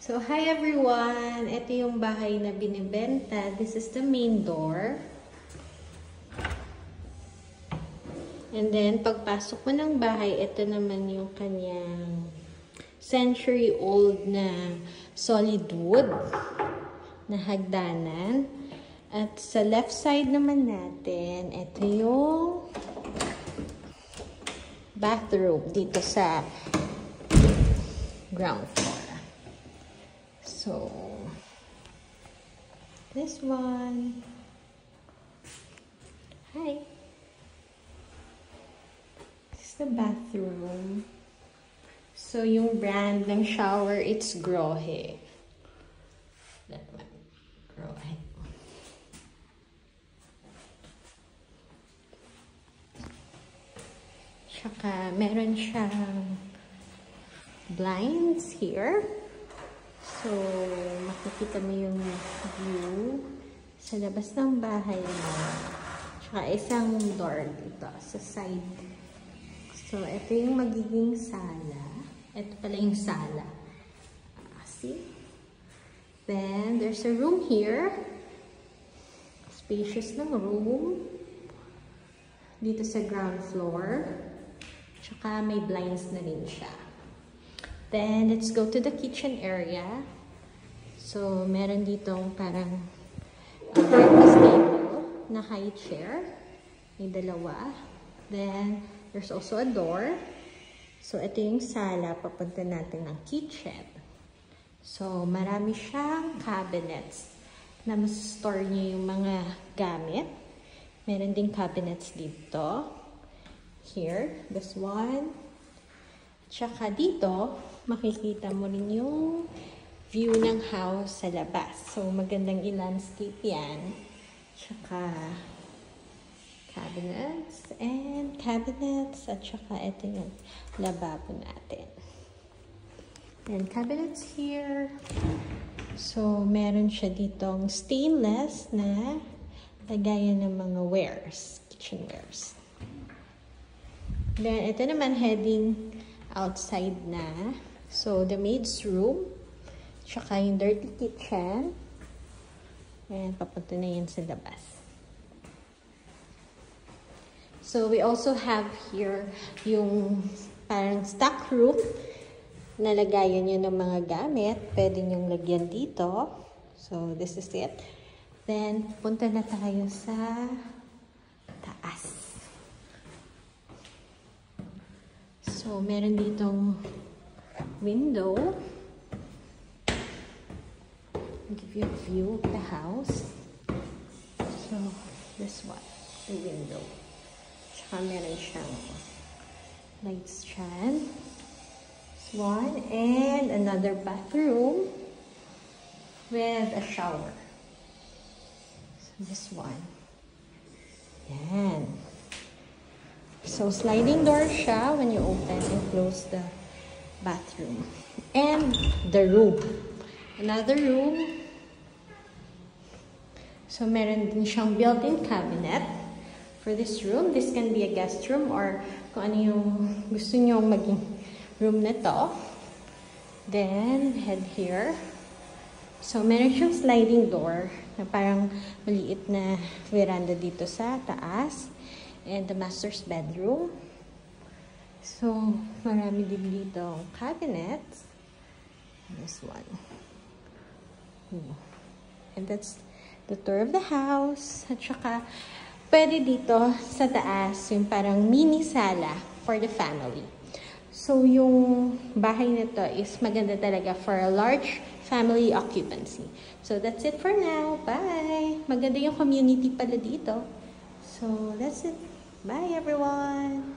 So, hi everyone! Ito yung bahay na binibenta. This is the main door. And then, pagpasok mo ng bahay, ito naman yung kanyang century-old na solid wood na hagdanan. At sa left side naman natin, ito yung bathroom dito sa ground floor. So, this one. Hi. This is the bathroom. So, yung brand ng shower, it's Grohe. That one. Grohe. Tsaka, meron siyang blinds here. So, makikita mo yung view sa labas ng bahay mo. Tsaka isang door dito sa side. So, ito yung magiging sala. Ito pala yung sala. See? Then, there's a room here. Spacious ng room. Dito sa ground floor. Tsaka may blinds na rin siya. Then, let's go to the kitchen area. So, meron ditong parang breakfast table na high chair. May dalawa. Then, there's also a door. So, ito yung sala. Papunta natin ng kitchen. So, marami siyang cabinets na mas-store niyo yung mga gamit. Meron ding cabinets dito. Here, this one. Tsaka dito, makikita mo rin yung view ng house sa labas. So, magandang i-landscape yan. Tsaka, cabinets and cabinets. At tsaka, ito yung lababo natin. And cabinets here. So, meron siya ditong stainless na lagayan ng mga wares, kitchenwares. Then, ito naman heading outside na. So, the maid's room. Tsaka yung dirty kitchen. Ayan, papunta na yan sa labas. So, we also have here yung parang stock room. Nalagayan nyo ng mga gamit. Pwede nyong lagyan dito. So, this is it. Then, punta na tayo sa taas. So, meron ditong window. I'll give you a view of the house. So, this one, the window. Tsaka meron siyang lights dyan. This one, and another bathroom with a shower. So, this one. Yan. So, sliding door siya when you open and close the bathroom. And the room. Another room. So, meron din siyang built-in cabinet for this room. This can be a guest room or kung ano yung gusto nyo maging room na to. Then, head here. So, meron siyang sliding door na parang maliit na veranda dito sa taas. And the master's bedroom. So, marami din dito cabinets. This one. And that's the tour of the house. At saka, pwede dito sa taas yung parang mini sala for the family. So, yung bahay na to is maganda talaga for a large family occupancy. So, that's it for now. Bye! Maganda yung community pala dito. So, that's it. Bye, everyone!